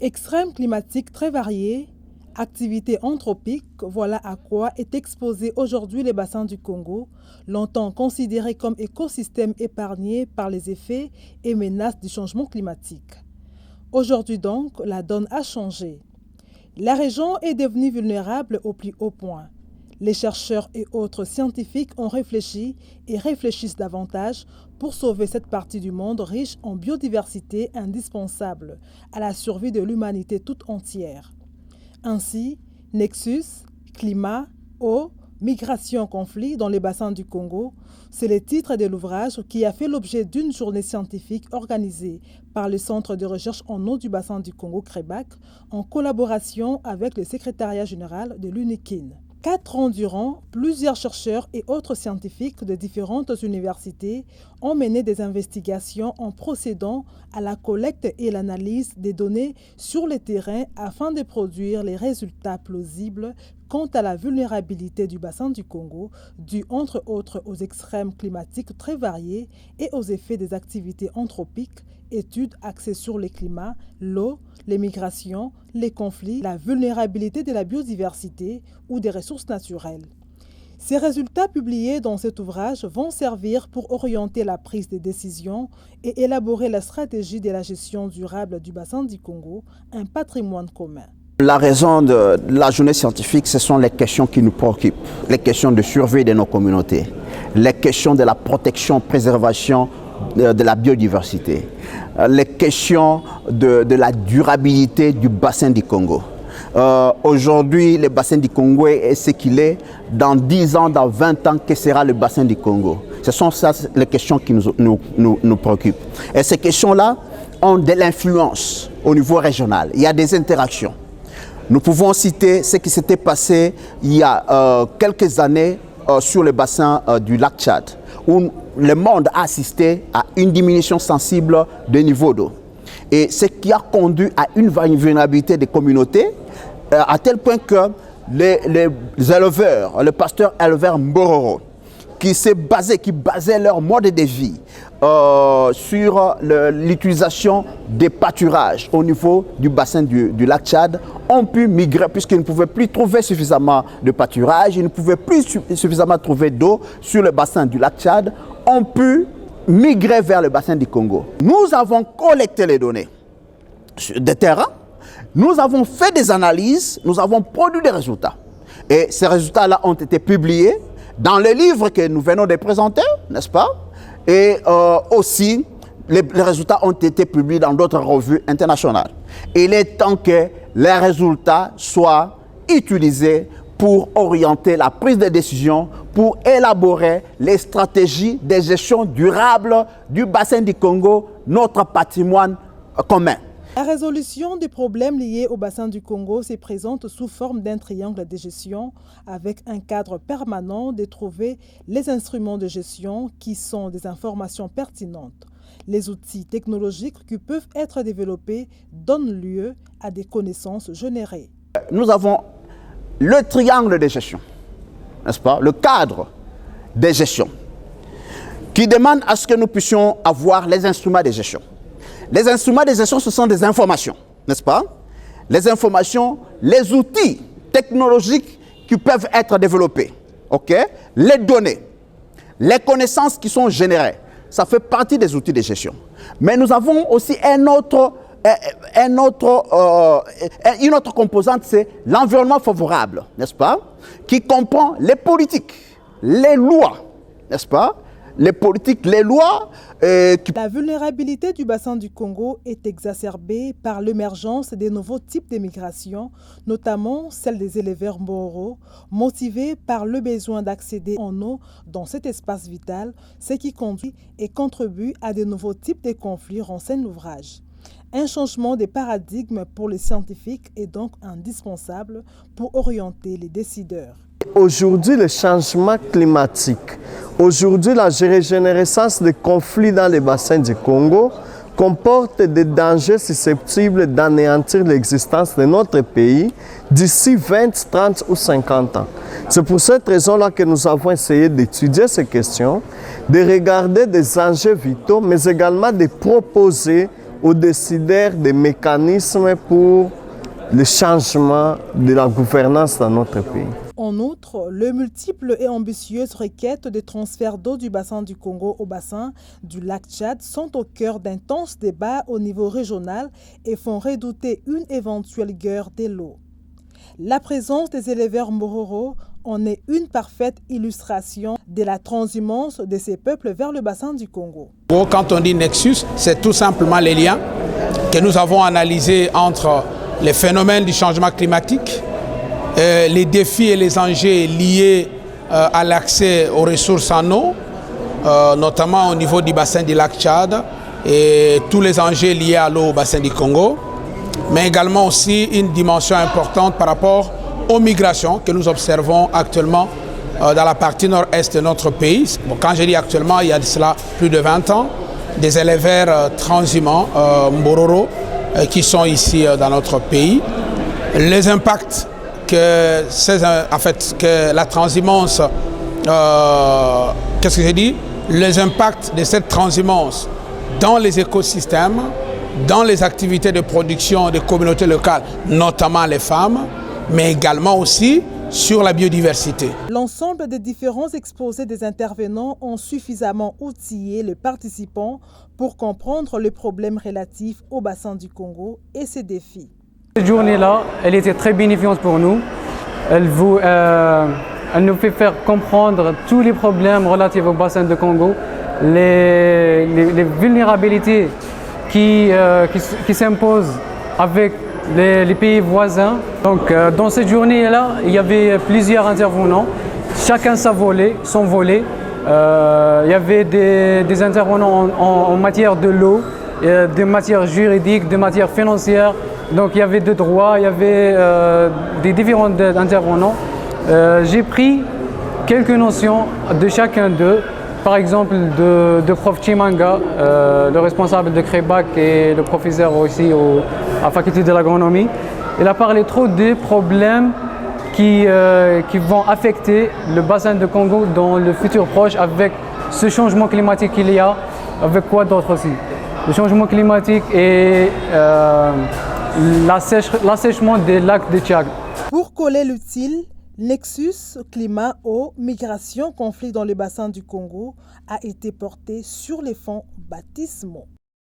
Extrêmes climatiques très variés, activités anthropiques, voilà à quoi est exposé aujourd'hui les bassins du Congo, longtemps considérés comme écosystèmes épargnés par les effets et menaces du changement climatique. Aujourd'hui donc, la donne a changé. La région est devenue vulnérable au plus haut point. Les chercheurs et autres scientifiques ont réfléchi et réfléchissent davantage pour sauver cette partie du monde riche en biodiversité indispensable à la survie de l'humanité toute entière. Ainsi, Nexus, climat, eau, migration, conflit dans les bassins du Congo, c'est le titre de l'ouvrage qui a fait l'objet d'une journée scientifique organisée par le Centre de recherche en eau du bassin du Congo, CREBAC, en collaboration avec le secrétariat général de l'UNIKIN. 4 ans durant, plusieurs chercheurs et autres scientifiques de différentes universités ont mené des investigations en procédant à la collecte et l'analyse des données sur le terrain afin de produire les résultats plausibles quant à la vulnérabilité du bassin du Congo, due entre autres aux extrêmes climatiques très variés et aux effets des activités anthropiques, études axées sur le climat, l'eau, les migrations, les conflits, la vulnérabilité de la biodiversité ou des ressources naturelles. Ces résultats publiés dans cet ouvrage vont servir pour orienter la prise de décisions et élaborer la stratégie de la gestion durable du bassin du Congo, un patrimoine commun. La raison de la journée scientifique, ce sont les questions qui nous préoccupent, les questions de survie de nos communautés, les questions de la protection, préservation de la biodiversité, les questions de la durabilité du bassin du Congo. Aujourd'hui, le bassin du Congo est ce qu'il est. Dans 10 ans, dans 20 ans, que sera le bassin du Congo? Ce sont ça les questions qui nous préoccupent. Et ces questions-là ont de l'influence au niveau régional. Il y a des interactions. Nous pouvons citer ce qui s'était passé il y a quelques années sur le bassin du lac Tchad, où le monde a assisté à une diminution sensible des niveaux d'eau. Et ce qui a conduit à une vulnérabilité des communautés, à tel point que les éleveurs, le pasteur éleveur Mbororo, qui basaient leur mode de vie sur l'utilisation des pâturages au niveau du bassin du lac Tchad, ont pu migrer puisqu'ils ne pouvaient plus trouver suffisamment de pâturage, ils ne pouvaient plus suffisamment trouver d'eau sur le bassin du lac Tchad, ont pu migrer vers le bassin du Congo. Nous avons collecté les données de terrain, nous avons fait des analyses, nous avons produit des résultats. Et ces résultats-là ont été publiés dans le livre que nous venons de présenter, n'est-ce pas? Et aussi, les résultats ont été publiés dans d'autres revues internationales. Il est temps que les résultats soient utilisés pour orienter la prise de décision, pour élaborer les stratégies de gestion durable du bassin du Congo, notre patrimoine commun. La résolution des problèmes liés au bassin du Congo se présente sous forme d'un triangle de gestion avec un cadre permanent de trouver les instruments de gestion qui sont des informations pertinentes. Les outils technologiques qui peuvent être développés donnent lieu à des connaissances générées. Nous avons le triangle de gestion, n'est-ce pas? Le cadre de gestion qui demande à ce que nous puissions avoir les instruments de gestion. Les instruments de gestion, ce sont des informations, n'est-ce pas? Les informations, les outils technologiques qui peuvent être développés, ok? Les données, les connaissances qui sont générées, ça fait partie des outils de gestion. Mais nous avons aussi une autre composante, c'est l'environnement favorable, n'est-ce pas? Qui comprend les politiques, les lois, n'est-ce pas? Les politiques, les lois. La vulnérabilité du bassin du Congo est exacerbée par l'émergence des nouveaux types d'immigration, notamment celle des éleveurs Mboro, motivés par le besoin d'accéder en eau dans cet espace vital, ce qui conduit et contribue à de nouveaux types de conflits, renseigne l'ouvrage. Un changement de paradigme pour les scientifiques est donc indispensable pour orienter les décideurs. Aujourd'hui, le changement climatique, aujourd'hui la régénérescence des conflits dans les bassins du Congo comporte des dangers susceptibles d'anéantir l'existence de notre pays d'ici 20, 30 ou 50 ans. C'est pour cette raison-là que nous avons essayé d'étudier ces questions, de regarder des enjeux vitaux, mais également de proposer aux décideurs des mécanismes pour le changement de la gouvernance dans notre pays. En outre, les multiples et ambitieuses requêtes de transfert d'eau du bassin du Congo au bassin du lac Tchad sont au cœur d'intenses débats au niveau régional et font redouter une éventuelle guerre de l'eau. La présence des éleveurs Mbororo en est une parfaite illustration de la transhumance de ces peuples vers le bassin du Congo. Quand on dit nexus, c'est tout simplement les liens que nous avons analysés entre les phénomènes du changement climatique, les défis et les enjeux liés à l'accès aux ressources en eau, notamment au niveau du bassin du lac Tchad et tous les enjeux liés à l'eau au bassin du Congo, mais également aussi une dimension importante par rapport aux migrations que nous observons actuellement dans la partie nord-est de notre pays. Bon, quand je dis actuellement, il y a de cela plus de 20 ans, des éleveurs transhumants, Mbororo, qui sont ici dans notre pays. Les impacts que la transhumance, qu'est-ce que j'ai dit? Les impacts de cette transhumance dans les écosystèmes, dans les activités de production des communautés locales, notamment les femmes, mais également aussi sur la biodiversité. L'ensemble des différents exposés des intervenants ont suffisamment outillé les participants pour comprendre les problèmes relatifs au bassin du Congo et ses défis. Cette journée-là, elle était très bénéfique pour nous. Elle nous fait faire comprendre tous les problèmes relatifs au bassin du Congo, les vulnérabilités qui s'imposent avec les pays voisins. Donc, dans cette journée-là, il y avait plusieurs intervenants, chacun son volet. Il y avait des intervenants en matière de l'eau, des matières juridiques, des matières financières. Donc, il y avait des droits, il y avait des différents intervenants. J'ai pris quelques notions de chacun d'eux. Par exemple, de prof Chimanga, le responsable de Crébac et le professeur aussi à la faculté de l'agronomie. Il a parlé trop des problèmes qui vont affecter le bassin de Congo dans le futur proche avec ce changement climatique qu'il y a, avec quoi d'autre aussi. Le changement climatique et l'assèchement des lacs de Tchad. Pour coller l'utile, Nexus, climat, eau, migration, conflit dans le bassin du Congo a été porté sur les fonds baptismaux.